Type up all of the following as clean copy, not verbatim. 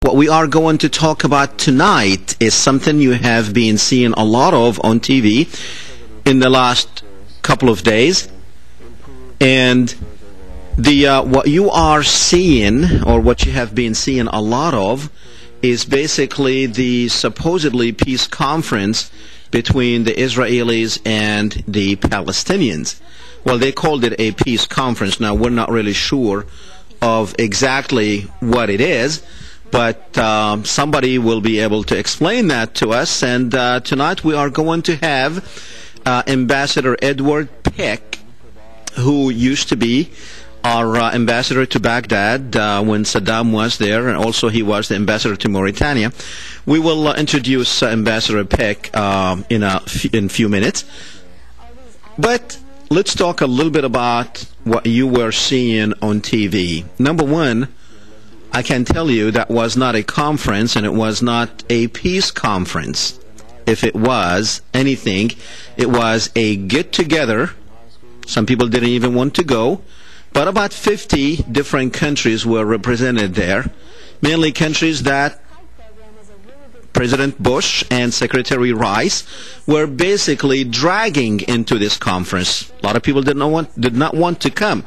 What we are going to talk about tonight is something you have been seeing a lot of on TV in the last couple of days. And what you are seeing, or what you have been seeing a lot of, is basically the supposedly peace conference between the Israelis and the Palestinians. Well, they called it a peace conference. Now, we're not really sure of exactly what it is, but somebody will be able to explain that to us. And tonight we are going to have Ambassador Edward Peck, who used to be our ambassador to Baghdad when Saddam was there, and also he was the ambassador to Mauritania. We will introduce Ambassador Peck in a few minutes. But let's talk a little bit about what you were seeing on TV. Number one, I can tell you that was not a conference, and it was not a peace conference. If it was anything, it was a get-together. Some people didn't even want to go, but about 50 different countries were represented there, mainly countries that President Bush and Secretary Rice were basically dragging into this conference. A lot of people did not want to come.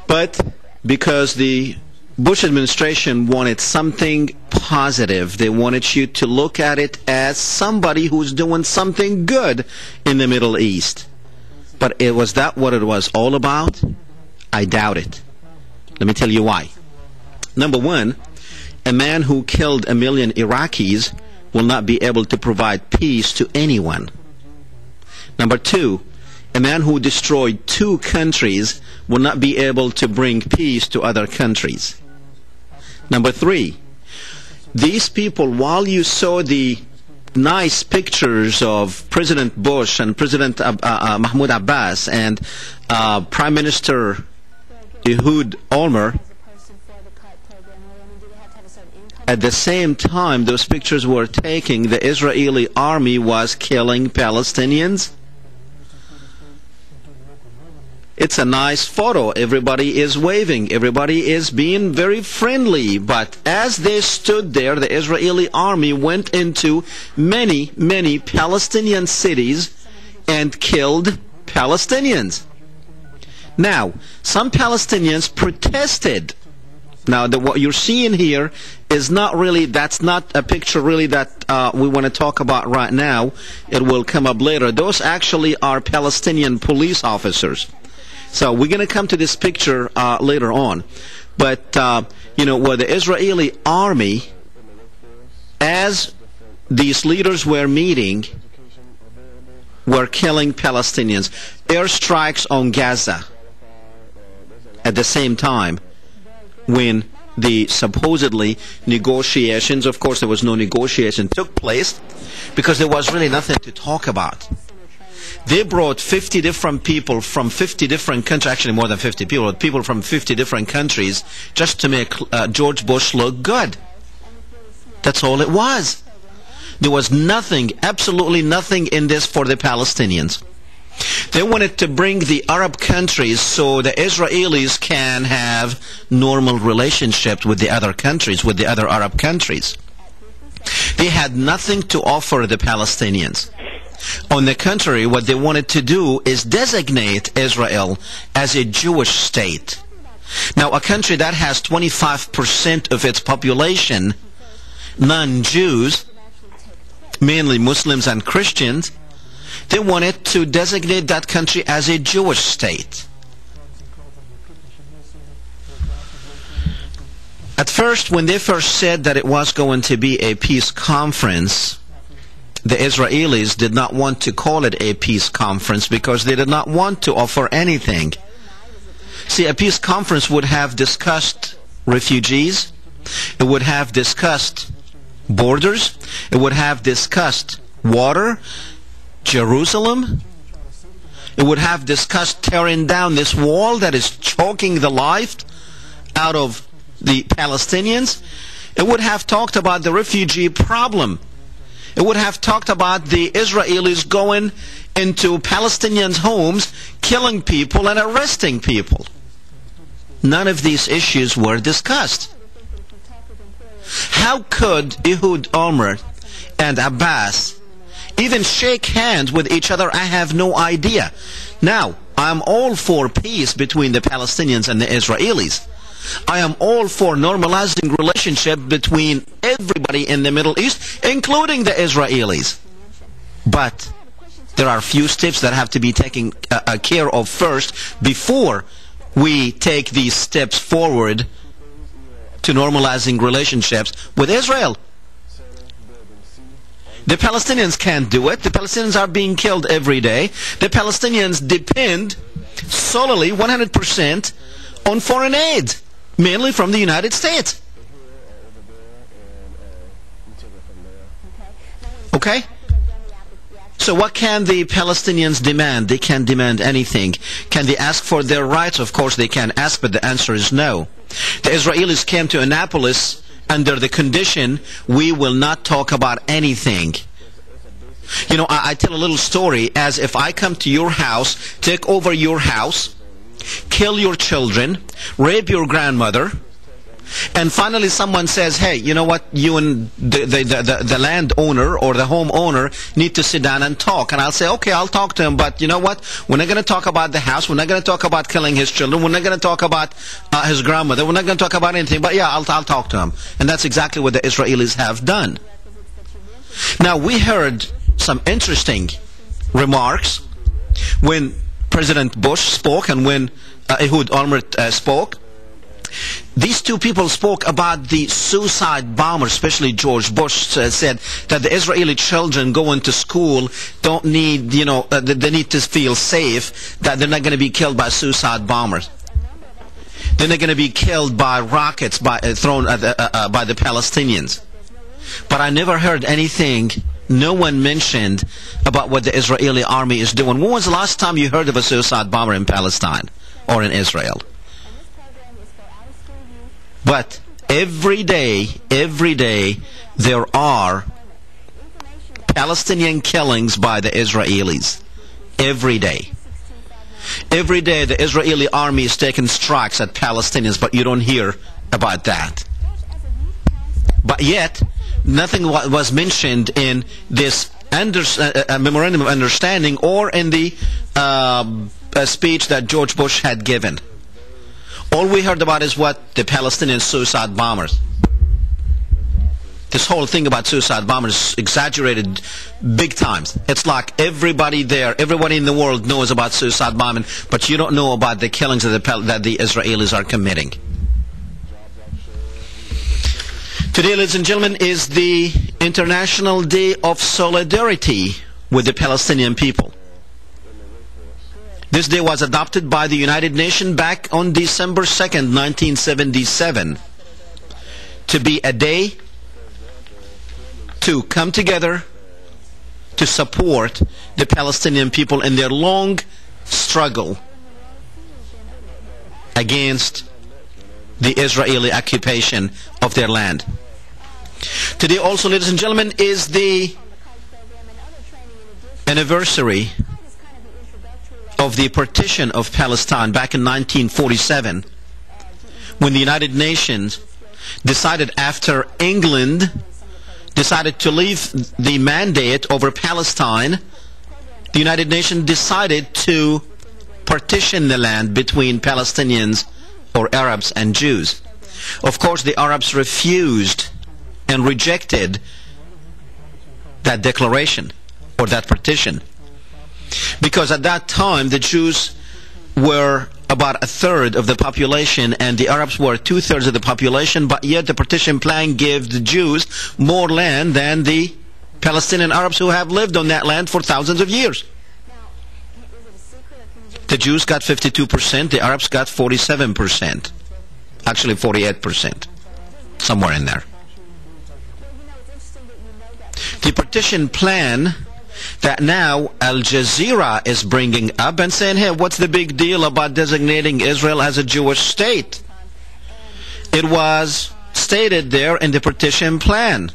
But because the Bush administration wanted something positive, they wanted you to look at it as somebody who's doing something good in the Middle East. But was that what it was all about? I doubt it. Let me tell you why. Number one, a man who killed 1 million Iraqis will not be able to provide peace to anyone. Number two, a man who destroyed 2 countries will not be able to bring peace to other countries. Number three, these people, while you saw the nice pictures of President Bush and President Mahmoud Abbas and Prime Minister Ehud Olmert, at the same time those pictures were taken, the Israeli army was killing Palestinians. It's a nice photo. Everybody is waving. Everybody is being very friendly. But as they stood there, the Israeli army went into many, many Palestinian cities and killed Palestinians. Now, some Palestinians protested. Now, what you're seeing here is not really, that's not a picture really that we want to talk about right now. It will come up later. Those actually are Palestinian police officers. So we're going to come to this picture later on. But, you know, where the Israeli army, as these leaders were meeting, were killing Palestinians. Airstrikes on Gaza at the same time when the supposedly negotiations, of course there was no negotiation, took place because there was really nothing to talk about. They brought 50 different people from 50 different countries, actually more than 50 people from 50 different countries, just to make George Bush look good. That's all it was. There was nothing, absolutely nothing in this for the Palestinians. They wanted to bring the Arab countries so the Israelis can have normal relationships with the other countries, with the other Arab countries. They had nothing to offer the Palestinians. On the contrary, what they wanted to do is designate Israel as a Jewish state. Now, a country that has 25% of its population non-Jews, mainly Muslims and Christians, they wanted to designate that country as a Jewish state. At first, when they first said that it was going to be a peace conference, the Israelis did not want to call it a peace conference because they did not want to offer anything. See, a peace conference would have discussed refugees, it would have discussed borders, it would have discussed water, Jerusalem, it would have discussed tearing down this wall that is choking the life out of the Palestinians. It would have talked about the refugee problem. It would have talked about the Israelis going into Palestinians' homes, killing people and arresting people. None of these issues were discussed. How could Ehud Olmert and Abbas even shake hands with each other? I have no idea. Now, I'm all for peace between the Palestinians and the Israelis. I am all for normalizing relationship between everybody in the Middle East, including the Israelis. But there are a few steps that have to be taken care of first before we take these steps forward to normalizing relationships with Israel. The Palestinians can't do it. The Palestinians are being killed every day. The Palestinians depend solely 100% on foreign aid, mainly from the United States. Okay? So what can the Palestinians demand? They can't demand anything. Can they ask for their rights? Of course they can ask, but the answer is no. The Israelis came to Annapolis under the condition, we will not talk about anything. You know, I tell a little story as if I come to your house, take over your house, kill your children, rape your grandmother, and finally someone says, hey, you know what, you and the landowner or the homeowner need to sit down and talk. And I'll say, okay, I'll talk to him, but you know what, we're not going to talk about the house, we're not going to talk about killing his children, we're not going to talk about his grandmother, we're not going to talk about anything, but yeah, I'll talk to him. And that's exactly what the Israelis have done. Now, we heard some interesting remarks when President Bush spoke and when Ehud Olmert spoke. These two people spoke about the suicide bomber, especially George Bush said that the Israeli children going to school don't need, you know, they need to feel safe, that they're not going to be killed by suicide bombers. They're not going to be killed by rockets thrown by the Palestinians. But I never heard anything, no one mentioned about what the Israeli army is doing. When was the last time you heard of a suicide bomber in Palestine or in Israel? But every day, there are Palestinian killings by the Israelis. Every day. Every day the Israeli army is taking strikes at Palestinians, but you don't hear about that. But yet, nothing was mentioned in this memorandum of understanding or in the speech that George Bush had given. All we heard about is what the Palestinian suicide bombers. This whole thing about suicide bombers is exaggerated big times. It's like everybody there, everybody in the world knows about suicide bombing, but you don't know about the killings that the Israelis are committing. Today, ladies and gentlemen, is the International Day of Solidarity with the Palestinian people. This day was adopted by the United Nations back on December 2nd, 1977, to be a day to come together to support the Palestinian people in their long struggle against the Israeli occupation of their land. Today also, ladies and gentlemen, is the anniversary of the partition of Palestine back in 1947, when the United Nations decided, after England decided to leave the mandate over Palestine, the United Nations decided to partition the land between Palestinians or Arabs and Jews. Of course, the Arabs refused and rejected that declaration or that partition, because at that time the Jews were about a third of the population and the Arabs were two-thirds of the population, but yet the partition plan gave the Jews more land than the Palestinian Arabs who have lived on that land for thousands of years. The Jews got 52%, the Arabs got 47%. Actually 48%, somewhere in there. The partition plan that now Al Jazeera is bringing up and saying, hey, what's the big deal about designating Israel as a Jewish state? It was stated there in the partition plan.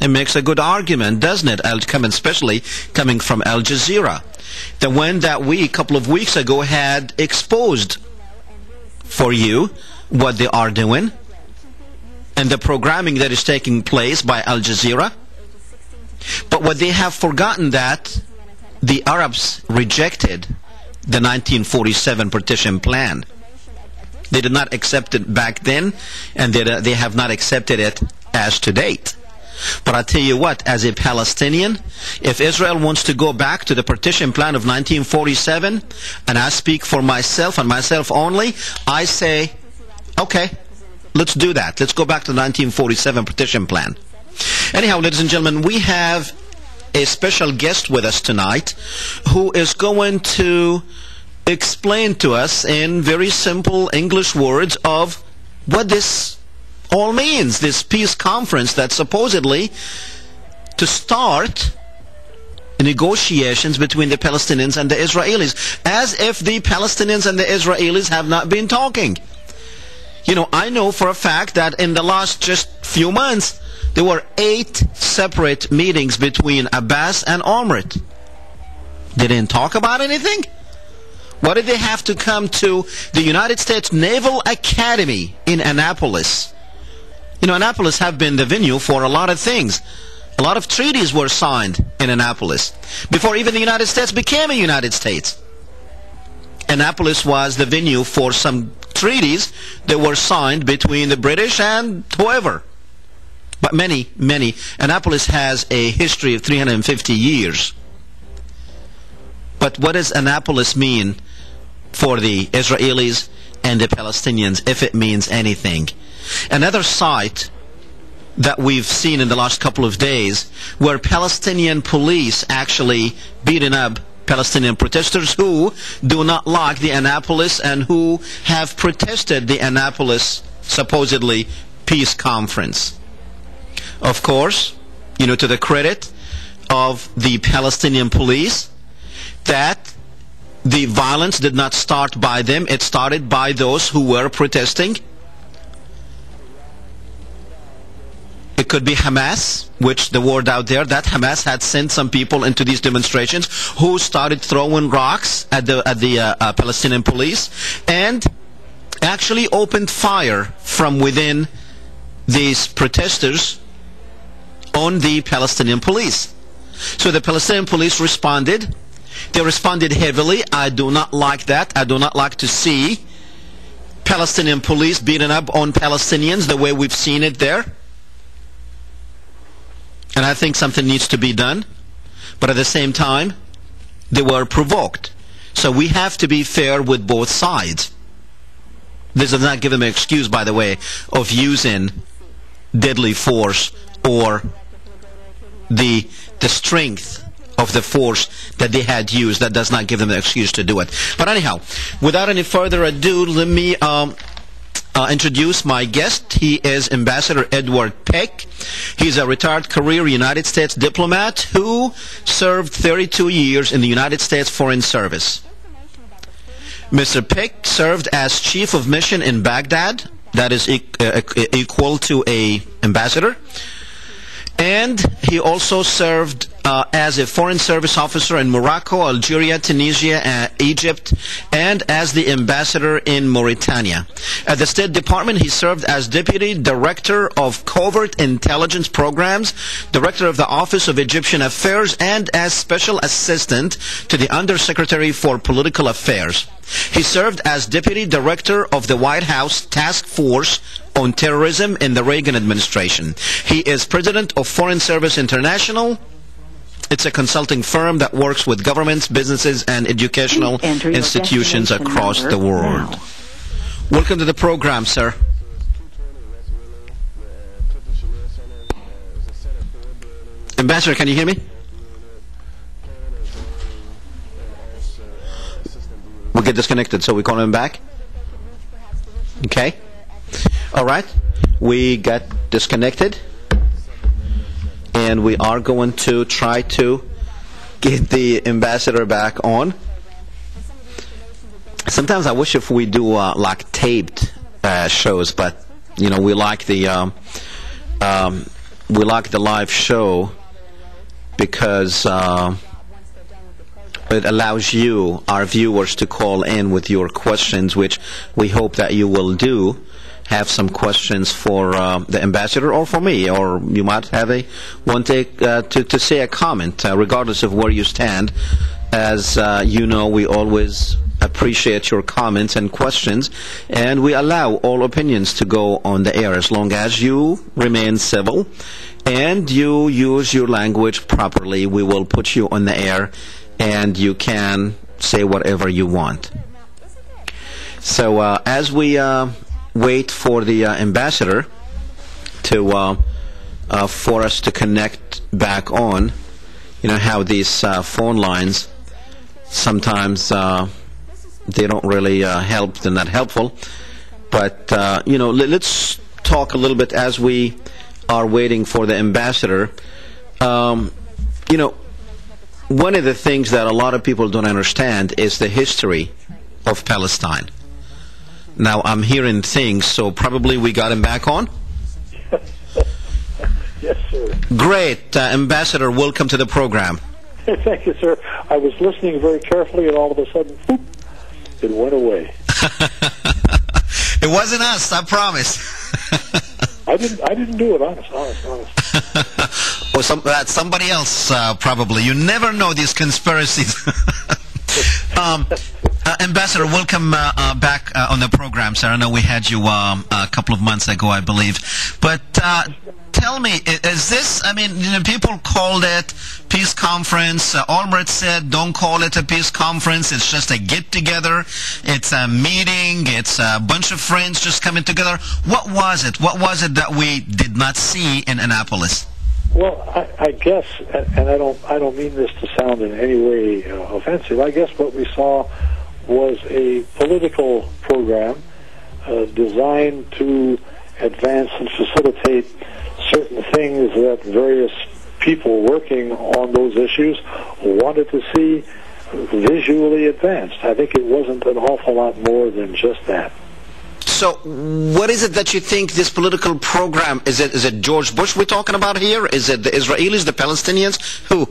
It makes a good argument, doesn't it? Especially coming from Al Jazeera, the one that we a couple of weeks ago had exposed for you what they are doing. and the programming that is taking place by Al Jazeera. But what they have forgotten that the Arabs rejected the 1947 partition plan. They did not accept it back then, and they have not accepted it as to date. But I tell you what, as a Palestinian, if Israel wants to go back to the partition plan of 1947, and I speak for myself and myself only, I say, okay, let's do that. Let's go back to the 1947 partition plan. Anyhow, ladies and gentlemen, we have a special guest with us tonight who is going to explain to us in very simple English words of what this all means, this peace conference that's supposedly to start negotiations between the Palestinians and the Israelis, as if the Palestinians and the Israelis have not been talking. You know, I know for a fact that in the last just few months, there were 8 separate meetings between Abbas and Olmert. They didn't talk about anything? Why did they have to come to the United States Naval Academy in Annapolis? You know, Annapolis have been the venue for a lot of things. A lot of treaties were signed in Annapolis before even the United States became a United States. Annapolis was the venue for some treaties that were signed between the British and whoever. But many. Annapolis has a history of 350 years. But what does Annapolis mean for the Israelis and the Palestinians, if it means anything? Another site that we've seen in the last couple of days where Palestinian police actually beating up Palestinian protesters who do not like the Annapolis and who have protested the Annapolis supposedly peace conference. Of course, you know, to the credit of the Palestinian police, that the violence did not start by them, it started by those who were protesting. It could be Hamas, which the word out there that Hamas had sent some people into these demonstrations who started throwing rocks at the Palestinian police and actually opened fire from within these protesters on the Palestinian police. So the Palestinian police responded. They responded heavily. I do not like that. I do not like to see Palestinian police beating up on Palestinians the way we've seen it there. And I think something needs to be done. But at the same time, they were provoked. So we have to be fair with both sides. This does not give them an excuse, by the way, of using deadly force or the strength of the force that they had used. That does not give them an excuse to do it. But anyhow, without any further ado, let me introduce my guest. He is Ambassador Edward Peck. He's a retired career United States diplomat who served 32 years in the United States Foreign Service. Mr. Peck served as Chief of Mission in Baghdad. That is equal to an ambassador. And he also served as a Foreign Service officer in Morocco, Algeria, Tunisia, Egypt, and as the ambassador in Mauritania. At the State Department, he served as Deputy Director of Covert Intelligence Programs, Director of the Office of Egyptian Affairs, and as Special Assistant to the Undersecretary for Political Affairs. He served as Deputy Director of the White House Task Force on Terrorism in the Reagan administration. He is President of Foreign Service International. It's a consulting firm that works with governments, businesses, and educational institutions across the world. Now. Welcome to the program, sir. Ambassador, can you hear me? We'll get disconnected, so we call him back. Okay. All right. We got disconnected. And we are going to try to get the ambassador back on. Sometimes I wish if we do like taped shows, but you know we like the live show because it allows you, our viewers, to call in with your questions, which we hope that you will do. have some questions for the ambassador or for me, or you might have to say a comment, regardless of where you stand. As you know, we always appreciate your comments and questions, and we allow all opinions to go on the air as long as you remain civil and you use your language properly. We will put you on the air, and you can say whatever you want. So as we wait for the ambassador to for us to connect back on, you know how these phone lines sometimes they don't really help. They're not helpful. But let's talk a little bit as we are waiting for the ambassador. One of the things that a lot of people don't understand is the history of Palestine. Now, I'm hearing things, so probably we got him back on? Yes, sir. Great. Ambassador, welcome to the program. Thank you, sir. I was listening very carefully, and all of a sudden, whoop, it went away. It wasn't us, I promise. I didn't do it, honest. Or that's somebody else, probably. You never know these conspiracies. Ambassador, welcome back on the program, sir. I know we had you a couple of months ago, I believe. But tell me, is this, people called it Peace Conference. Albright said, don't call it a Peace Conference. It's just a get-together. It's a meeting. It's a bunch of friends just coming together. What was it? What was it that we did not see in Annapolis? Well, I guess, and I don't mean this to sound in any way offensive, I guess what we saw was a political program designed to advance and facilitate certain things that various people working on those issues wanted to see visually advanced. I think it wasn't an awful lot more than just that. So what is it that you think this political program, is it George Bush we're talking about here? Is it the Israelis, the Palestinians? Who?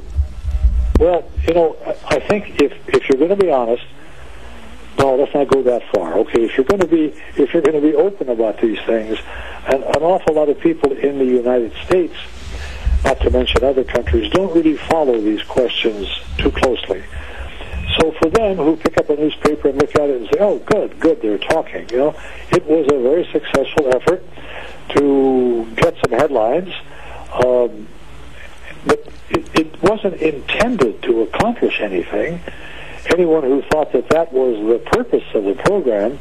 Well, I think if you're going to be honest, no, let's not go that far. Okay, if you're going to be open about these things, an awful lot of people in the United States, not to mention other countries, don't really follow these questions too closely. So for them, who pick up a newspaper and look at it and say, "Oh, good, they're talking," it was a very successful effort to get some headlines, but it wasn't intended to accomplish anything. Anyone who thought that was the purpose of the program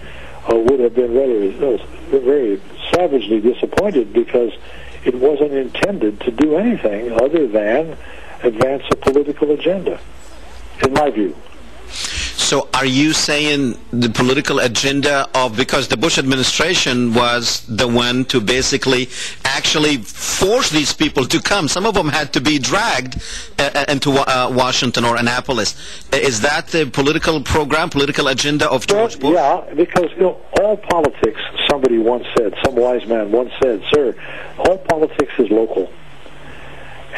would have been very savagely disappointed, because it wasn't intended to do anything other than advance a political agenda, in my view. So are you saying the political agenda because the Bush administration was the one to basically actually force these people to come? Some of them had to be dragged into Washington or Annapolis. Is that the political program, political agenda of George Bush? Yeah, because all politics, somebody once said, some wise man once said, "Sir, all politics is local."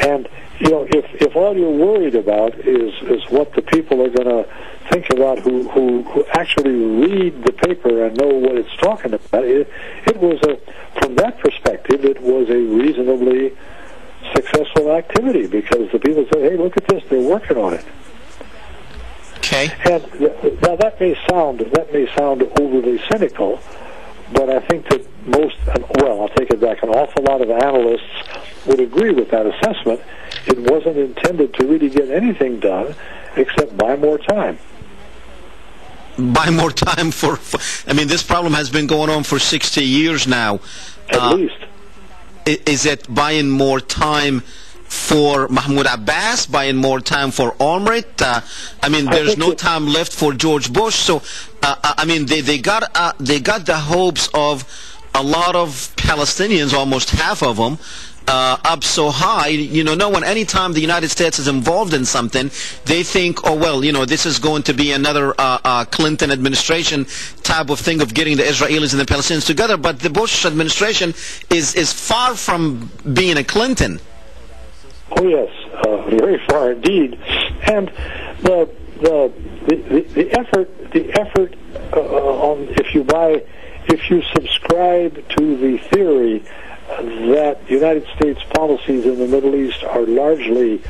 And if all you're worried about is what the people are going to think about who actually read the paper and know what it's talking about, it was from that perspective, it was a reasonably successful activity, because the people said, "Hey, look at this, they're working on it." Okay. And now that may sound overly cynical, but I think that I'll take it back, an awful lot of analysts would agree with that assessment. It wasn't intended to really get anything done except buy more time. Buy more time for this problem has been going on for 60 years now. At least. Is it buying more time for Mahmoud Abbas, buying more time for Albright? There's no time left for George Bush. So, they got the hopes of a lot of Palestinians, almost half of them, up so high. Anytime the United States is involved in something, they think, this is going to be another Clinton administration type of thing of getting the Israelis and the Palestinians together. But the Bush administration is far from being a Clinton. Oh yes, very far indeed. And the effort on if you buy if you subscribe to the theory that United States policies in the Middle East are largely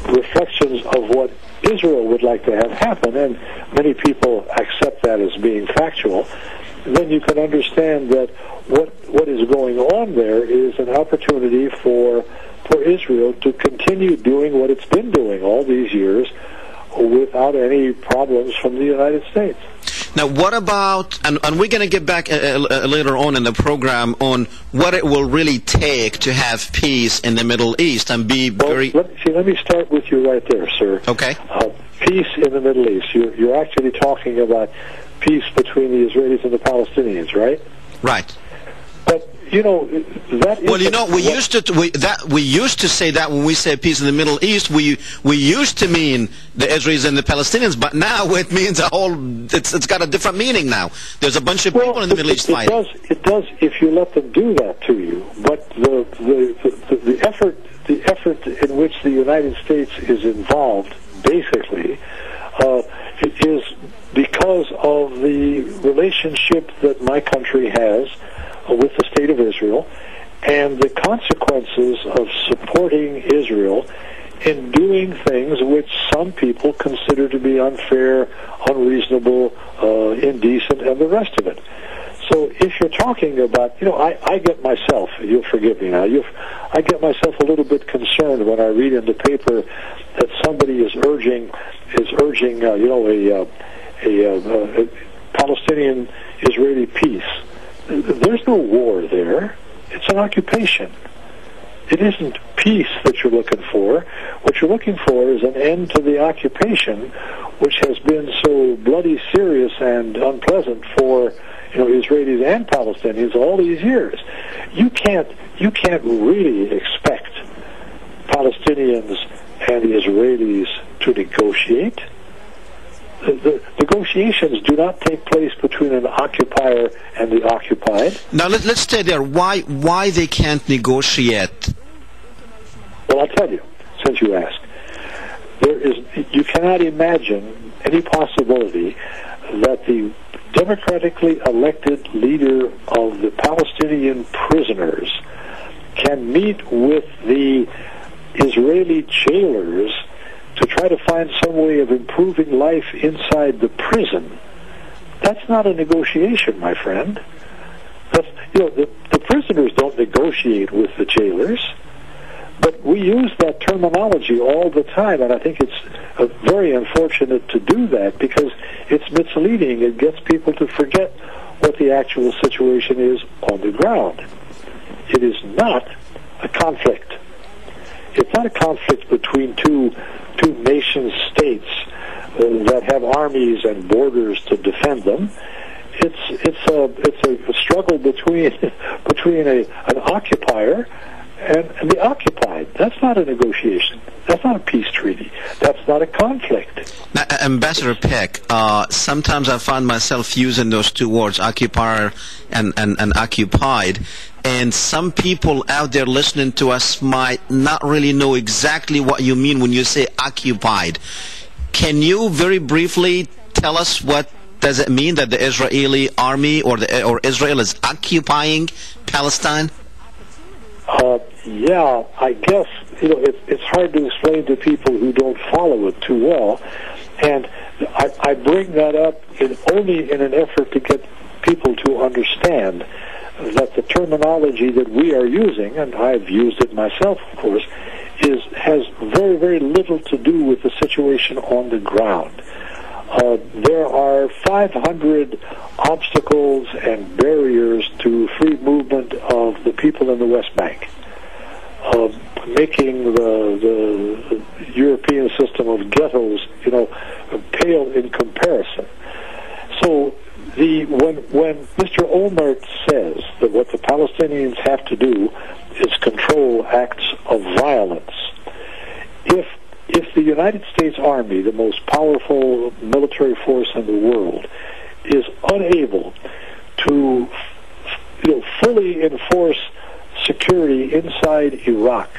reflections of what Israel would like to have happen, and many people accept that as being factual, then you can understand that what is going on there is an opportunity for Israel to continue doing what it's been doing all these years without any problems from the United States. Now, what about, and we're going to get back later on in the program on what it will really take to have peace in the Middle East and be very... Let me start with you right there, sir. Okay. Peace in the Middle East. You're actually talking about peace between the Israelis and the Palestinians, right? Right. But you know that. Well, you know, we used to say that when we say peace in the Middle East, we used to mean the Israelis and the Palestinians, but now it means a whole. It's got a different meaning now. There's a bunch of people in the Middle East fighting. It does if you let them do that to you. But the effort in which the United States is involved, basically, is because of the relationship that my country has with the State of Israel and the consequences of supporting Israel in doing things which some people consider to be unfair, unreasonable, indecent, and the rest of it. So if you're talking about, you know, I get myself, you'll forgive me now, I get myself a little bit concerned when I read in the paper that somebody is urging a Palestinian-Israeli peace. There's no war there. It's an occupation. It isn't peace that you're looking for. What you're looking for is an end to the occupation, which has been so bloody serious and unpleasant for Israelis and Palestinians all these years. You can't really expect Palestinians and the Israelis to negotiate. The negotiations do not take place between an occupier and the occupied. Now let's stay there. Why they can't negotiate? Well, I'll tell you, since you asked. You cannot imagine any possibility that the democratically elected leader of the Palestinian prisoners can meet with the Israeli jailers to try to find some way of improving life inside the prison. That's not a negotiation, my friend. The prisoners don't negotiate with the jailers, but we use that terminology all the time, and I think it's very unfortunate to do that because it's misleading. It gets people to forget what the actual situation is on the ground. It is not a conflict. It's not a conflict between two nation states that have armies and borders to defend them. It's a struggle between an occupier and the occupied. That's not a negotiation. That's not a peace treaty. That's not a conflict. Now, Ambassador Peck, sometimes I find myself using those two words, occupier and occupied, and some people out there listening to us might not really know exactly what you mean when you say occupied. Can you very briefly tell us what does it mean that the Israeli army or Israel is occupying Palestine? Yeah, I guess it's hard to explain to people who don't follow it too well, and I bring that up only in an effort to get people to understand that the terminology that we are using, and I've used it myself, of course, has very, very little to do with the situation on the ground. There are 500 obstacles and barriers to free movement of the people in the West Bank, making the European system of ghettos, pale in comparison. So when Mr. Olmert says that what the Palestinians have to do is control acts of violence, if the United States Army, the most powerful military force in the world, is unable to fully enforce security inside Iraq,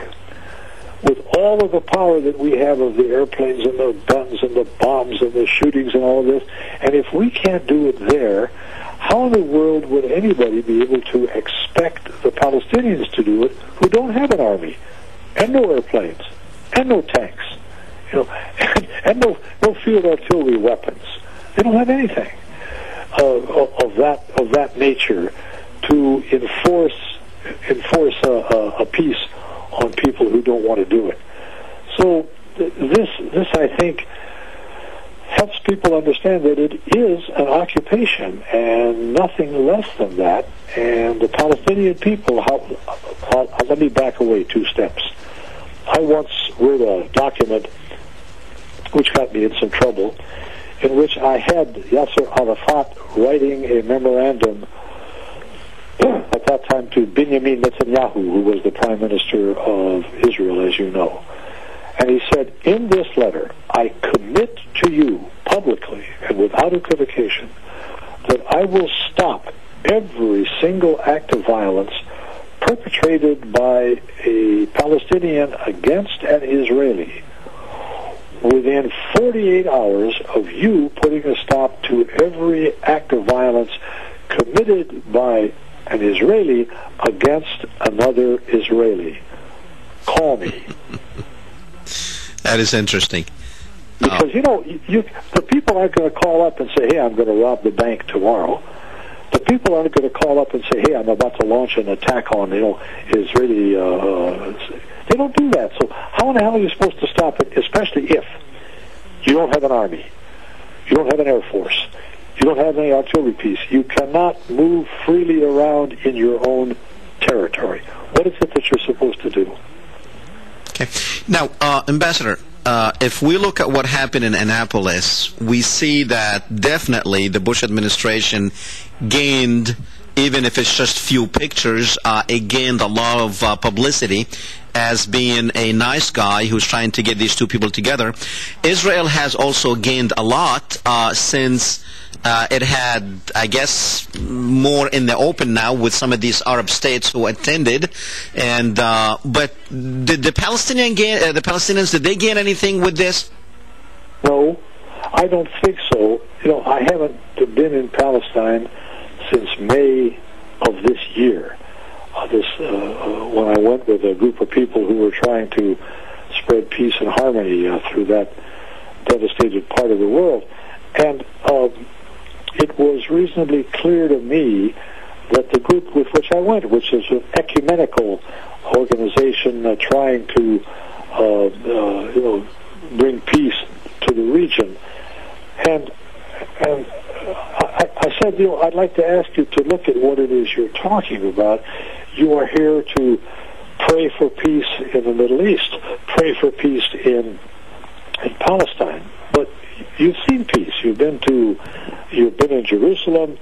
with all of the power that we have of the airplanes and the guns and the bombs and the shootings and all of this, and if we can't do it there, how in the world would anybody be able to expect the Palestinians to do it who don't have an army, and no airplanes, and no tanks, and no field artillery weapons? They don't have anything of that nature to enforce a peace on people who don't want to do it. So this I think helps people understand that it is an occupation and nothing less than that. And the Palestinian people, let me back away 2 steps. I once wrote a document which got me in some trouble, in which I had Yasser Arafat writing a memorandum at that time to Benjamin Netanyahu, who was the Prime Minister of Israel, as you know. And he said, in this letter, I commit to you publicly and without equivocation that I will stop every single act of violence perpetrated by a Palestinian against an Israeli within 48 hours of you putting a stop to every act of violence committed by an Israeli against another Israeli. Call me. That is interesting. Because, the people aren't going to call up and say, hey, I'm going to rob the bank tomorrow. The people aren't going to call up and say, hey, I'm about to launch an attack on, Israeli... They don't do that. So how in the hell are you supposed to stop it, especially if you don't have an army, you don't have an air force, you don't have any artillery piece, you cannot move freely around in your own territory? What is it that you're supposed to do? Okay. Now, Ambassador, if we look at what happened in Annapolis, we see that definitely the Bush administration gained, even if it's just few pictures, it gained a lot of publicity as being a nice guy who's trying to get these 2 people together. Israel has also gained a lot since it had, I guess, more in the open now with some of these Arab states who attended. And but did the Palestinians, did they gain anything with this? No, I don't think so. I haven't been in Palestine since May of this year. When I went with a group of people who were trying to spread peace and harmony through that devastated part of the world. And it was reasonably clear to me that the group with which I went, which is an ecumenical organization trying to bring peace to the region, and I said, I'd like to ask you to look at what it is you're talking about. You are here to pray for peace in the Middle East, pray for peace in Palestine. But you've seen peace. You've been in Jerusalem,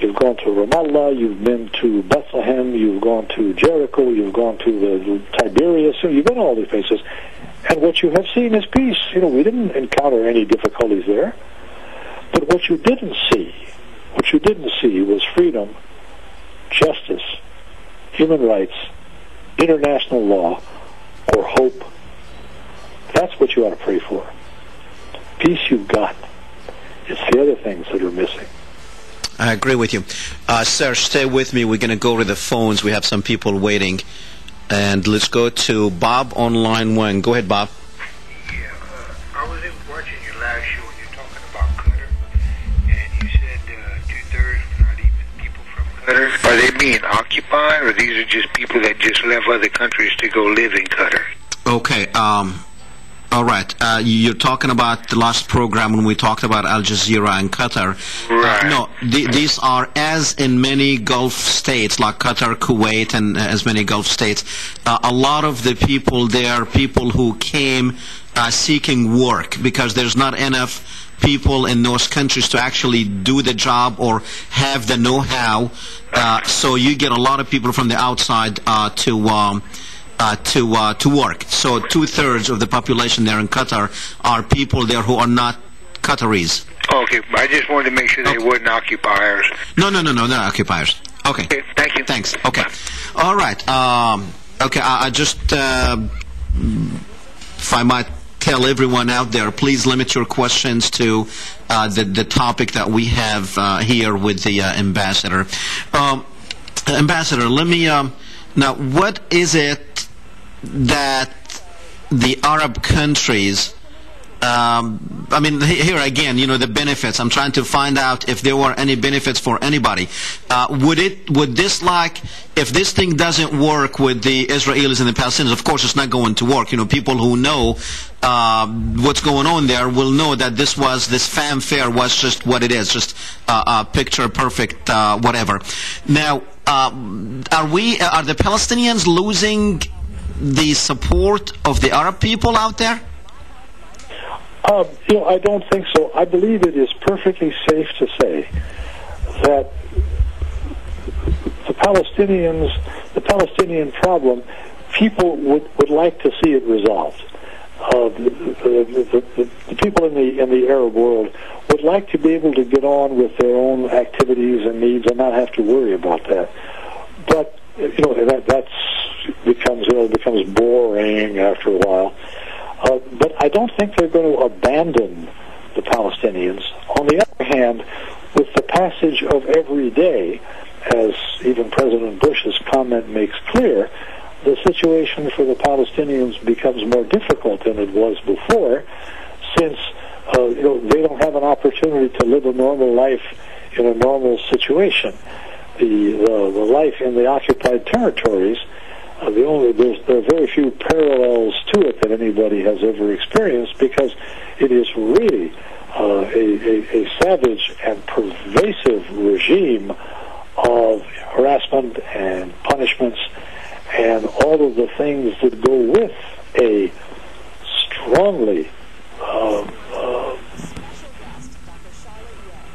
you've gone to Ramallah, you've been to Bethlehem, you've gone to Jericho, you've gone to the Tiberias, you've been all these places. And what you have seen is peace. We didn't encounter any difficulties there. But what you didn't see was freedom, justice, human rights, international law, or hope. That's what you ought to pray for. Peace you've got. It's the other things that are missing. I agree with you. Sir, stay with me. We're going to go to the phones. We have some people waiting. And let's go to Bob on line 1. Go ahead, Bob. Yeah, I was watching your last show and you're talking about Qatar. And you said 2/3 were not even people from Qatar. Are they being occupied, or these are just people that just left other countries to go live in Qatar? Okay. All right. You're talking about the last program when we talked about Al Jazeera and Qatar. Right. No, these are, as in many Gulf states like Qatar, Kuwait, and as many Gulf states, a lot of the people there are people who came seeking work because there's not enough people in those countries to actually do the job or have the know-how. So you get a lot of people from the outside to work. So 2/3 of the population there in Qatar are people there who are not Qataris. Okay, I just wanted to make sure they weren't occupiers. No, they're occupiers. Okay. Thank you. Thanks. Okay. All right. Okay, I just, if I might tell everyone out there, please limit your questions to the topic that we have here with the ambassador. Ambassador, let me now. What is it that the Arab countries? I mean, here again, the benefits. I'm trying to find out if there were any benefits for anybody. Would this, like, if this thing doesn't work with the Israelis and the Palestinians, of course it's not going to work. People who know what's going on there will know that this fanfare was just what it is, just a picture perfect whatever. Now, are the Palestinians losing the support of the Arab people out there? I don't think so. I believe it is perfectly safe to say that the Palestinian problem, people would like to see it resolved. The people in the Arab world would like to be able to get on with their own activities and needs and not have to worry about that. But that becomes boring after a while. But I don't think they're going to abandon the Palestinians. On the other hand, with the passage of every day, as even President Bush's comment makes clear, the situation for the Palestinians becomes more difficult than it was before, since they don't have an opportunity to live a normal life in a normal situation. The life in the occupied territories, there are very few parallels to it that anybody has ever experienced, because it is really a savage and pervasive regime of harassment and punishments and all of the things that go with a strongly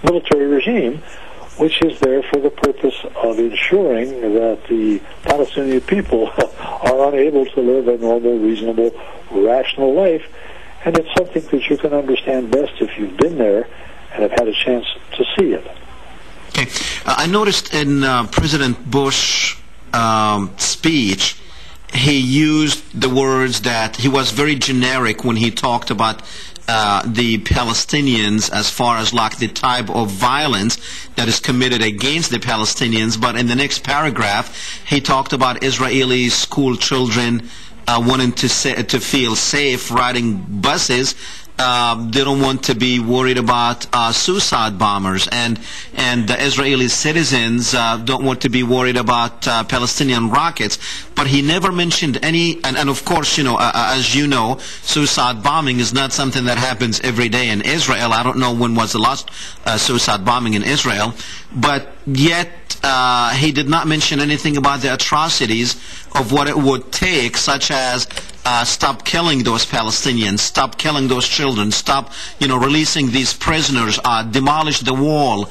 military regime, which is there for the purpose of ensuring that the Palestinian people are unable to live a normal, reasonable, rational life. And it's something that you can understand best if you've been there and have had a chance to see it. Okay. I noticed in President Bush's speech, he used the words that he was very generic when he talked about the Palestinians as far as like the type of violence that is committed against the Palestinians. But in the next paragraph, he talked about Israeli school children wanting to feel safe riding buses. They don't want to be worried about suicide bombers, and the Israeli citizens don't want to be worried about Palestinian rockets. But he never mentioned any, and of course, as you know, suicide bombing is not something that happens every day in Israel. I don't know when was the last suicide bombing in Israel, but yet he did not mention anything about the atrocities of what it would take, such as stop killing those Palestinians, stop killing those children, stop, releasing these prisoners, demolish the wall.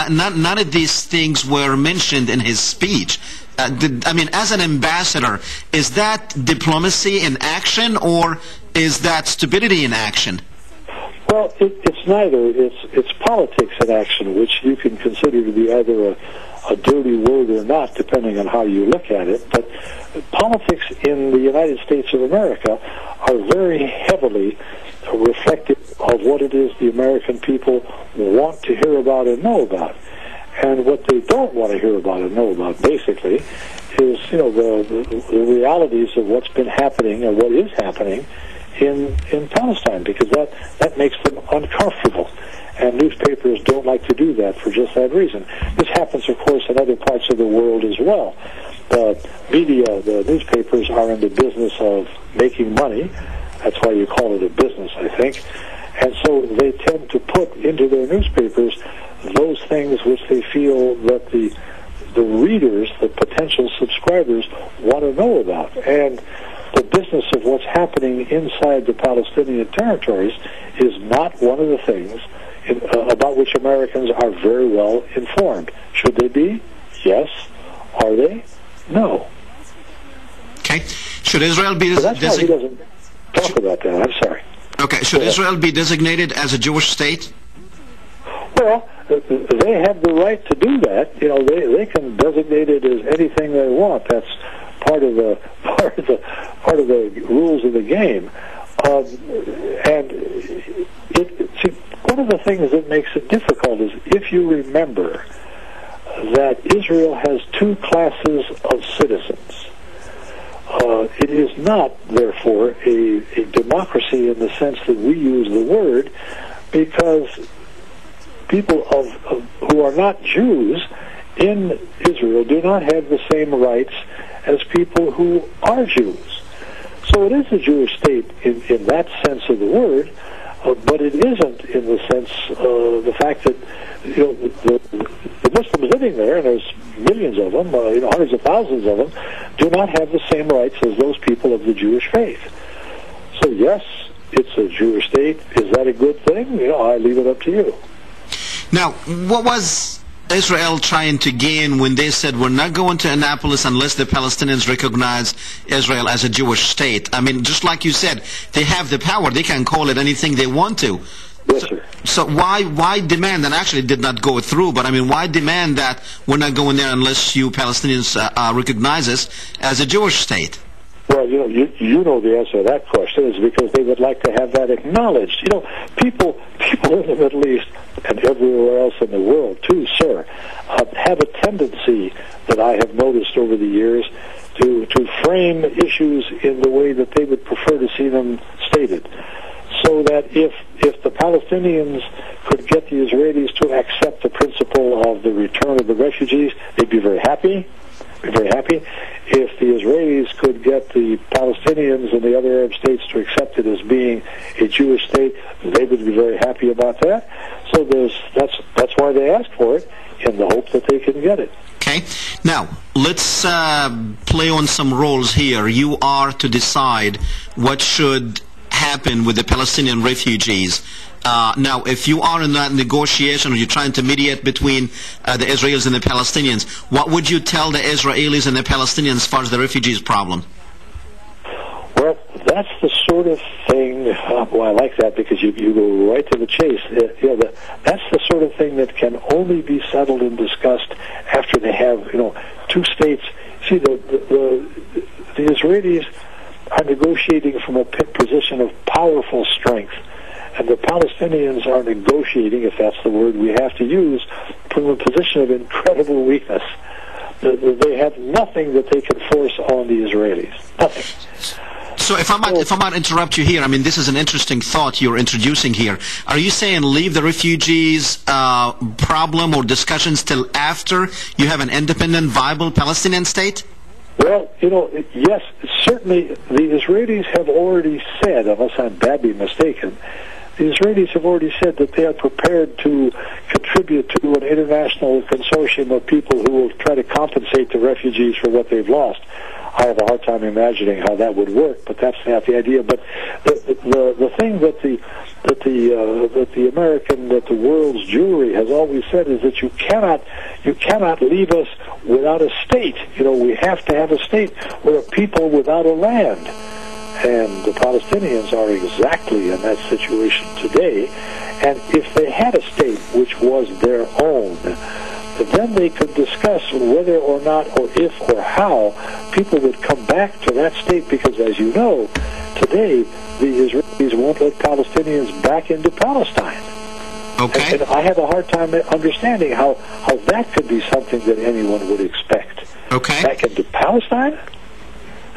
None of these things were mentioned in his speech. As an ambassador, is that diplomacy in action, or is that stupidity in action? Well, it's neither. It's politics in action, which you can consider to be either a dirty word or not, depending on how you look at it. But politics in the United States of America are very heavily reflective of what it is the American people want to hear about and know about. And what they don't want to hear about and know about, basically, is the realities of what's been happening and what is happening in Palestine, because that makes them uncomfortable. And newspapers don't like to do that for just that reason. This happens, of course, in other parts of the world as well. The media, the newspapers, are in the business of making money. That's why you call it a business, I think. And so they tend to put into their newspapers those things which they feel that the readers, the potential subscribers, want to know about. And the business of what's happening inside the Palestinian territories is not one of the things about which Americans are very well informed. Should they be? Yes. Are they? No. Okay. Should Israel be... So that's why he doesn't talk about that. I'm sorry. Okay. Should Israel be designated as a Jewish state? Well, they have the right to do that. They can designate it as anything they want. That's part of the rules of the game. And see, one of the things that makes it difficult is if you remember that Israel has two classes of citizens. It is not, therefore, a democracy in the sense that we use the word, because people who are not Jews in Israel do not have the same rights as people who are Jews. So it is a Jewish state in that sense of the word, but it isn't in the sense of the fact that the Muslims living there, and there's millions of them, hundreds of thousands of them, do not have the same rights as those people of the Jewish faith. So yes, it's a Jewish state. Is that a good thing? I leave it up to you. Now, what was Israel trying to gain when they said we're not going to Annapolis unless the Palestinians recognize Israel as a Jewish state? I mean, just like you said, they have the power. They can call it anything they want to. Yes, sir. So why demand, and actually it did not go through, but I mean, why demand that we're not going there unless you Palestinians recognize us as a Jewish state? Well, you know the answer to that question is because they would like to have that acknowledged. People in the Middle East and everywhere else in the world too, sir, have a tendency that I have noticed over the years to frame issues in the way that they would prefer to see them stated. So that if the Palestinians could get the Israelis to accept the principle of the return of the refugees, they'd be very happy. If the Israelis could get the Palestinians and the other Arab states to accept it as being a Jewish state, they would be very happy about that. So that's why they asked for it, in the hope that they can get it. Okay. Now, let's play on some roles here. You are to decide what should happen with the Palestinian refugees. Now, if you are in that negotiation or you're trying to mediate between the Israelis and the Palestinians, what would you tell the Israelis and the Palestinians as far as the refugees problem? Well, that's the sort of thing, well, I like that because you go right to the chase. That's the sort of thing that can only be settled and discussed after they have, two states. See, the Israelis are negotiating from a position of powerful strength, and the Palestinians are negotiating, if that's the word we have to use, from a position of incredible weakness. They have nothing that they can force on the Israelis. Nothing. So if I might interrupt you here, I mean, this is an interesting thought you're introducing here. Are you saying leave the refugees problem or discussions till after you have an independent, viable Palestinian state? Well, yes, certainly the Israelis have already said, unless I'm badly mistaken, the Israelis have already said that they are prepared to contribute to an international consortium of people who will try to compensate the refugees for what they've lost. I have a hard time imagining how that would work, but that's not the idea. But the thing that the world's Jewry has always said is that you cannot leave us without a state. We have to have a state. We're a people without a land. And the Palestinians are exactly in that situation today. And if they had a state which was their own, then they could discuss whether or not, or if or how, people would come back to that state, because as you know, today the Israelis won't let Palestinians back into Palestine. Okay. And I have a hard time understanding how that could be something that anyone would expect. Okay. Back into Palestine?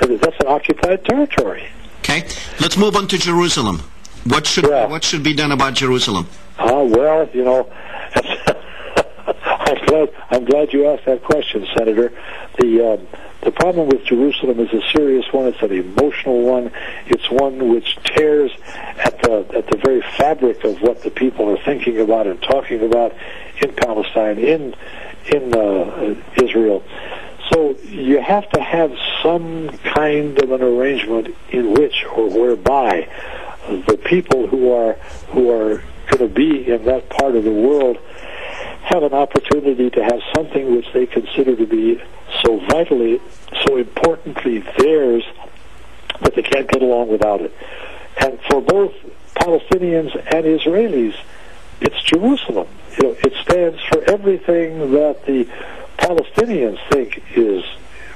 That's an occupied territory. Okay. Let's move on to Jerusalem. What should be done about Jerusalem? Well, I'm glad you asked that question, Senator. The problem with Jerusalem is a serious one. It's an emotional one. It's one which tears at the very fabric of what the people are thinking about and talking about in Palestine, in Israel. So you have to have some kind of an arrangement in which or whereby the people who are going to be in that part of the world have an opportunity to have something which they consider to be so vitally, so importantly theirs, that they can't get along without it. And for both Palestinians and Israelis, it's Jerusalem. It stands for everything that the Palestinians think is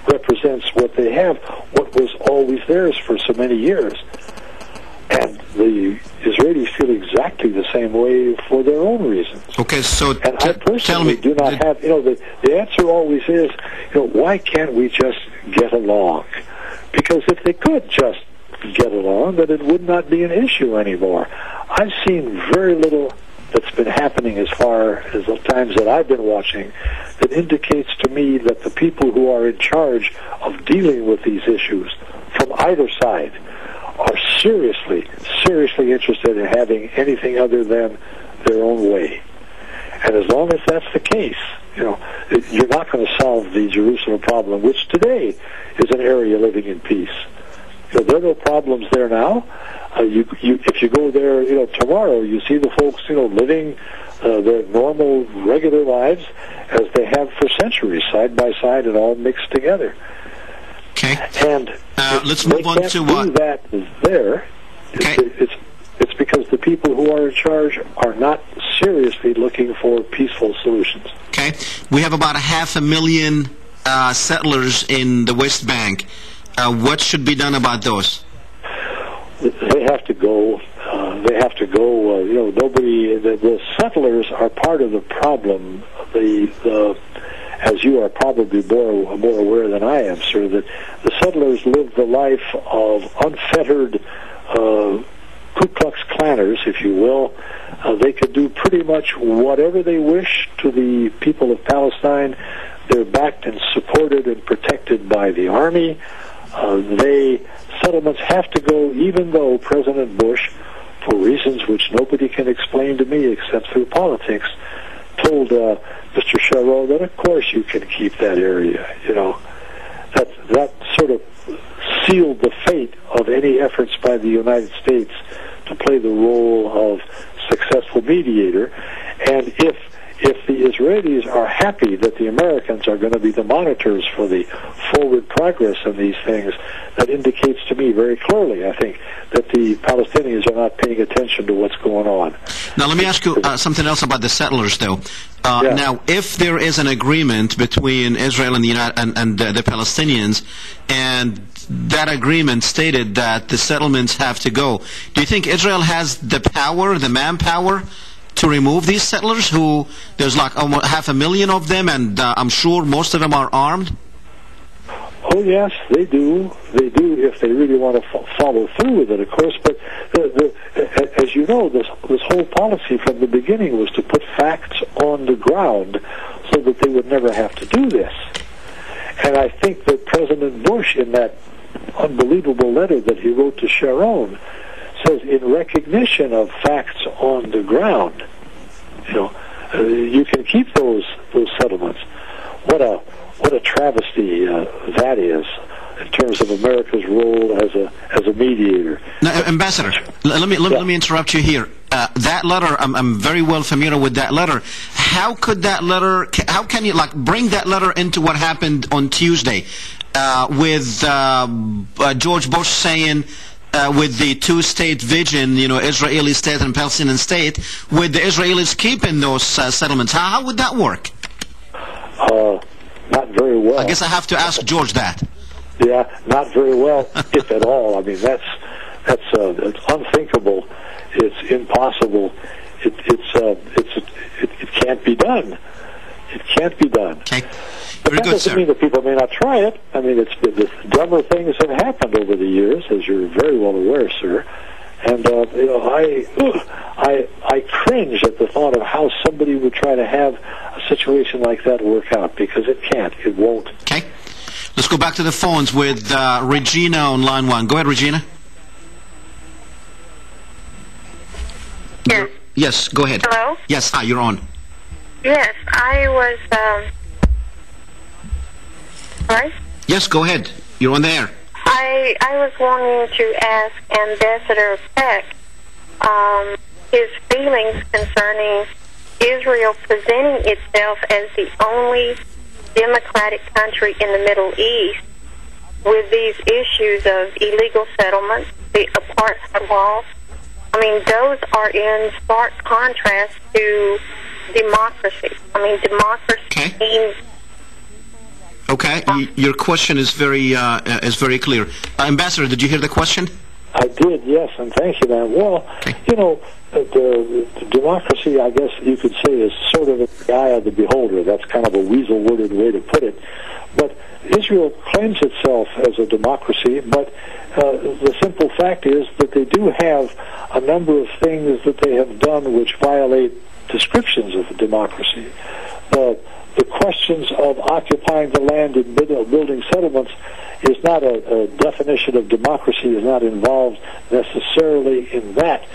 represents what they have, what was always theirs for so many years. And the Israelis feel exactly the same way for their own reasons. Okay, so and I personally do not have, the answer always is, why can't we just get along? Because if they could just get along, then it would not be an issue anymore. I've seen very little that's been happening as far as the times that I've been watching that indicates to me that the people who are in charge of dealing with these issues from either side are seriously interested in having anything other than their own way. And as long as that's the case, you're not going to solve the Jerusalem problem, which today is an area living in peace. There are no problems there now. If you go there, tomorrow, you see the folks, living their normal, regular lives as they have for centuries, side by side and all mixed together. Okay. And let's move on to what that is there. Okay. It's because the people who are in charge are not seriously looking for peaceful solutions. Okay. We have about 500,000 settlers in the West Bank. What should be done about those? They have to go. Nobody. The settlers are part of the problem. As you are probably more aware than I am, sir, that the settlers live the life of unfettered Ku Klux Klanners, if you will. They could do pretty much whatever they wish to the people of Palestine. They're backed and supported and protected by the army. Settlements have to go, even though President Bush, for reasons which nobody can explain to me except through politics, told Mr. Sharon that of course you can keep that area. That sort of sealed the fate of any efforts by the United States to play the role of successful mediator. And if the Israelis are happy that the Americans are going to be the monitors for the forward progress in these things, that indicates to me very clearly, I think, that the Palestinians are not paying attention to what's going on. Now, let me ask you something else about the settlers, though. Now, if there is an agreement between Israel and the Palestinians, and that agreement stated that the settlements have to go, do you think Israel has the power, the manpower, to remove these settlers, who there's like almost 500,000 of them, and I'm sure most of them are armed? Oh yes, they do. They do if they really want to follow through with it, of course. But as you know, this whole policy from the beginning was to put facts on the ground so that they would never have to do this. And I think that President Bush, in that unbelievable letter that he wrote to Sharon, says in recognition of facts on the ground, you can keep those settlements. What a travesty that is in terms of America's role as a mediator. Now, Ambassador, let me interrupt you here. That letter, I'm very well familiar with that letter. How can you bring that letter into what happened on Tuesday with George Bush saying, with the two-state vision, Israeli state and Palestinian state, with the Israelis keeping those settlements? How would that work? Not very well. I guess I have to ask George that. Yeah, not very well, if at all. I mean, that's it's unthinkable. It's impossible. It can't be done. It can't be done. Okay. But that doesn't mean that people may not try it. I mean, the dumber things have happened over the years, as you're very well aware, sir. And I cringe at the thought of how somebody would try to have a situation like that work out, because it can't. It won't. Okay. Let's go back to the phones with Regina on line 1. Go ahead, Regina. Yes. Yes, go ahead. Hello? Yes, hi, you're on. Yes, I was, sorry? Yes, go ahead. You're on the air. I was wanting to ask Ambassador Peck his feelings concerning Israel presenting itself as the only democratic country in the Middle East with these issues of illegal settlements, the apartheid laws. I mean, those are in stark contrast to democracy. I mean, democracy means Okay, your question is very clear. Ambassador, did you hear the question? I did, yes, and thank you, man. Well, you know, the democracy, I guess you could say, is sort of in the eye of the beholder. That's kind of a weasel-worded way to put it. But Israel claims itself as a democracy, but the simple fact is that they do have a number of things that they have done which violate descriptions of a democracy. The questions of occupying the land and building settlements is not a definition of democracy, is not involved necessarily in that.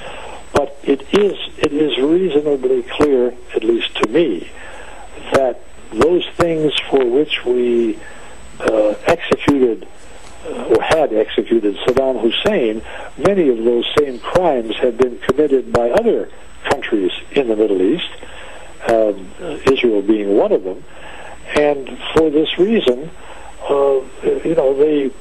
But it is reasonably clear, at least to me, that those things for which we executed or had executed Saddam Hussein, many of those same crimes have been committed by other countries in the Middle East, Israel being one of them. And for this reason, you know,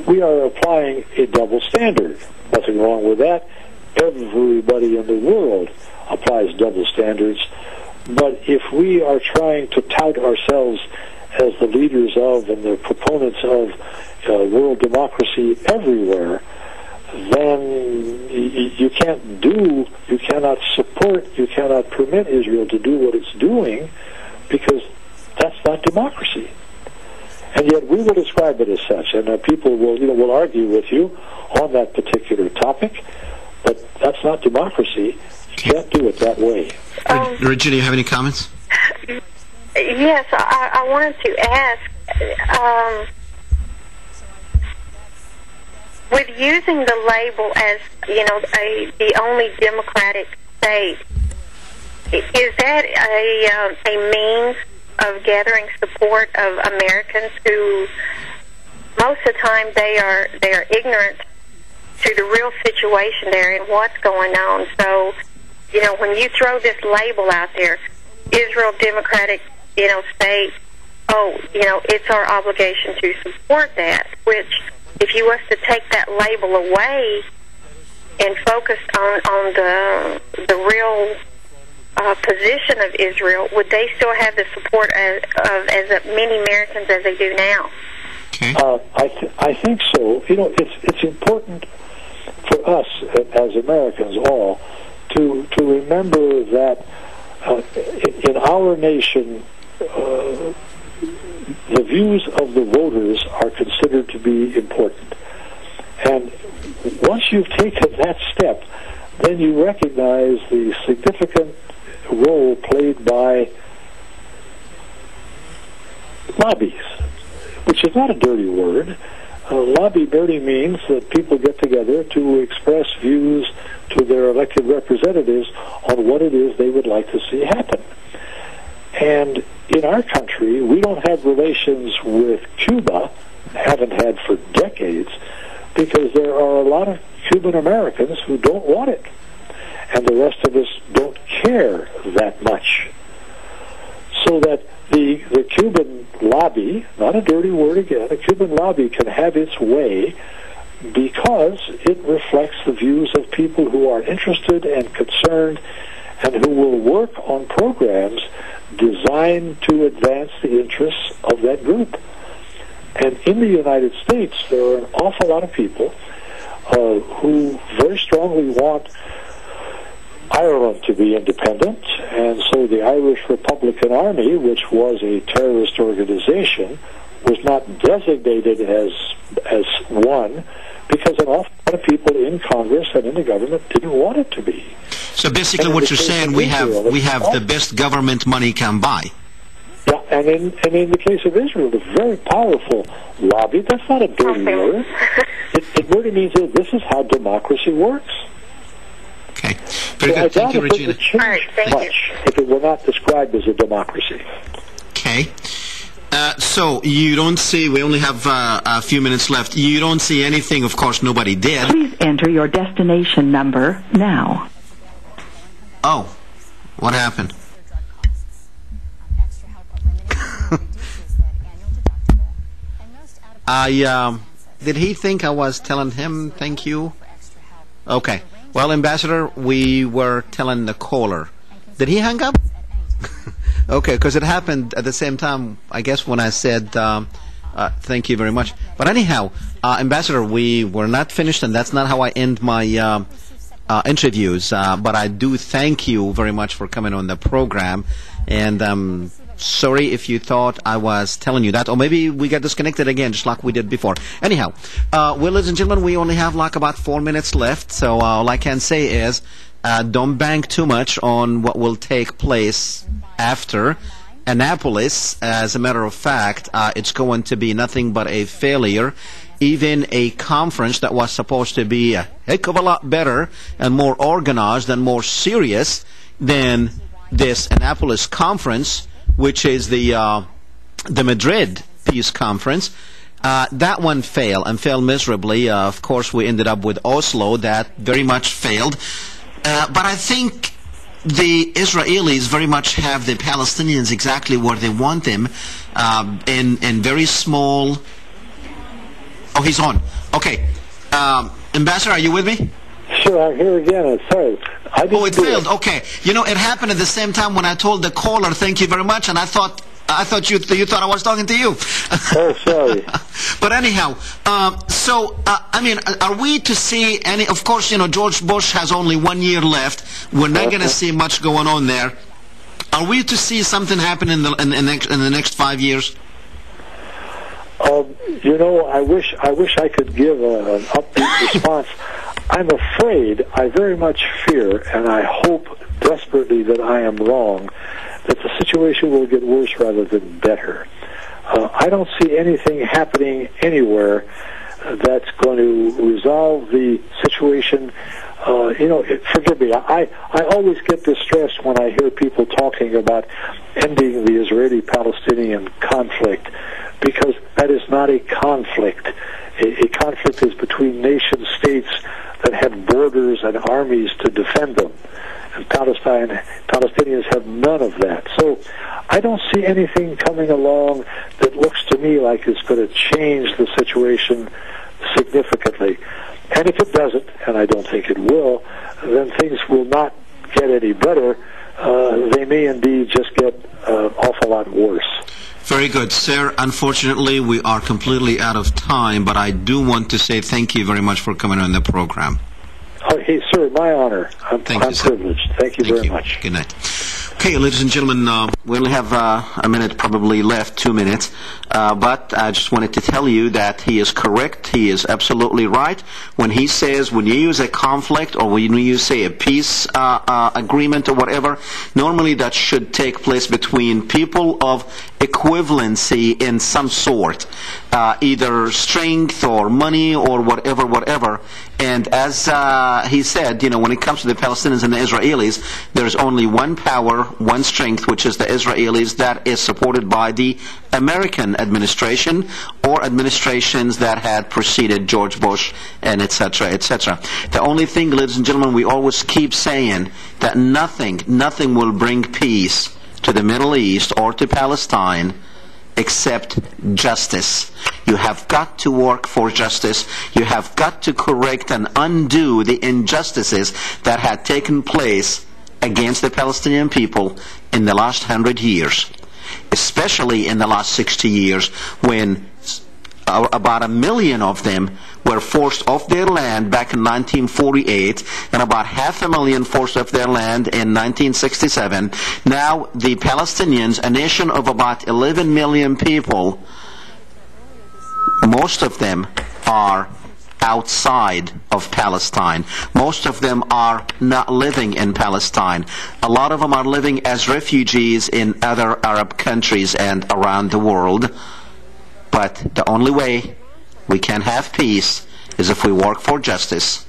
we are applying a double standard. Nothing wrong with that. Everybody in the world applies double standards. But if we are trying to tout ourselves as the leaders of and the proponents of world democracy everywhere, then you cannot support, you cannot permit Israel to do what it's doing, because that's not democracy. And yet we will describe it as such, and people will argue with you on that particular topic, but that's not democracy. You can't do it that way. Regina, you have any comments? Yes, I wanted to ask, with using the label as, you know, the only democratic state, is that a means of gathering support of Americans who, most of the time, they are ignorant to the real situation there and what's going on? So, you know, when you throw this label out there, Israel Democratic, you know, state, you know, it's our obligation to support that, which, if you was to take that label away and focus on the real position of Israel, would they still have the support of as many Americans as they do now? Okay. I think so. You know, it's important for us as Americans all to remember that in our nation, the views of the voters are considered to be important. And once you've taken that step, then you recognize the significant role played by lobbies, which is not a dirty word. Lobby merely means that people get together to express views to their elected representatives on what it is they would like to see happen. And in our country, we don't have relations with Cuba, haven't had for decades, because there are a lot of Cuban Americans who don't want it. And the rest of us don't care that much. So that the Cuban lobby, not a dirty word again, the Cuban lobby can have its way because it reflects the views of people who are interested and concerned and who will work on programs designed to advance the interests of that group. And in the United States, there are an awful lot of people who very strongly want Ireland to be independent, and so the Irish Republican Army, which was a terrorist organization, was not designated as one because an awful lot of people in Congress and in the government didn't want it to be. So basically what you're saying, we have the best government money can buy. Yeah, and in the case of Israel, a very powerful lobby. That's not a dirty word. It really means that this is how democracy works. Okay. Very good. Thank you, Regina. All right, thank you. If it were not described as a democracy. Okay. So you don't see, we only have a few minutes left. You don't see anything, of course nobody did. Please enter your destination number now. Oh, what happened? Did he think I was telling him thank you? Okay. Well, Ambassador, we were telling the caller. Did he hang up? Okay, because it happened at the same time, I guess, when I said thank you very much. But anyhow, Ambassador, we were not finished, and that's not how I end my interviews. But I do thank you very much for coming on the program. And sorry if you thought I was telling you that, or maybe we got disconnected again, just like we did before. Anyhow, well, ladies and gentlemen, we only have like about 4 minutes left, so all I can say is don't bank too much on what will take place after Annapolis. As a matter of fact, it's going to be nothing but a failure. Even a conference that was supposed to be a heck of a lot better and more organized and more serious than this Annapolis Conference, which is the Madrid Peace Conference, that one failed, and failed miserably. Of course, we ended up with Oslo. That very much failed. But I think the Israelis very much have the Palestinians exactly where they want them, in very small... Oh, he's on. Okay. Ambassador, are you with me? Sure, I'm here again. Sorry. It failed. Okay. You know, it happened at the same time when I told the caller, thank you very much, and I thought you thought I was talking to you. Oh, sorry. But anyhow, I mean, are we to see any? Of course, you know, George Bush has only 1 year left. We're not going to see much going on there. Are we to see something happen in the next 5 years? You know, I wish I could give an upbeat response. I'm afraid, I very much fear, and I hope desperately that I am wrong, that the situation will get worse rather than better. I don't see anything happening anywhere that's going to resolve the situation. You know, forgive me, I always get distressed when I hear people talking about ending the Israeli-Palestinian conflict, because that is not a conflict. A conflict is between nation-states that have borders and armies to defend them. And Palestinians have none of that. So I don't see anything coming along that looks to me like it's going to change the situation significantly. And if it doesn't, and I don't think it will, then things will not get any better. They may indeed just get an awful lot worse. Very good, sir. Unfortunately, we are completely out of time, but I do want to say thank you very much for coming on the program. Oh, hey, sir, my honor. I'm privileged. Thank you very much. Good night. Okay, ladies and gentlemen, we only have a minute probably left, 2 minutes, but I just wanted to tell you that he is correct. He is absolutely right when he says when you use a conflict or when you say a peace agreement or whatever, normally that should take place between people of equivalency in some sort, either strength or money or whatever. And as he said, you know, when it comes to the Palestinians and the Israelis, there's only one power, one strength, which is the Israelis, that is supported by the American administration or administrations that had preceded George Bush, and etc., etc. The only thing, ladies and gentlemen, we always keep saying that nothing will bring peace to the Middle East or to Palestine except justice. You have got to work for justice. You have got to correct and undo the injustices that had taken place against the Palestinian people in the last 100 years, especially in the last 60 years, when about 1 million of them were forced off their land back in 1948, and about 500,000 forced off their land in 1967. Now the Palestinians, a nation of about 11 million people, most of them are outside of Palestine. Most of them are not living in Palestine. A lot of them are living as refugees in other Arab countries and around the world. But the only way we can have peace is if we work for justice.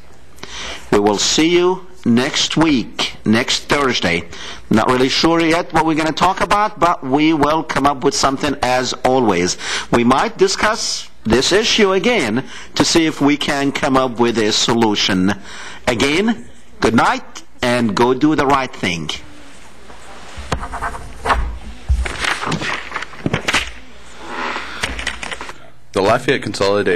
We will see you next week, next Thursday. Not really sure yet what we're going to talk about, but we will come up with something as always. We might discuss this issue again to see if we can come up with a solution. Again, good night, and go do the right thing. The Lafayette Consolidated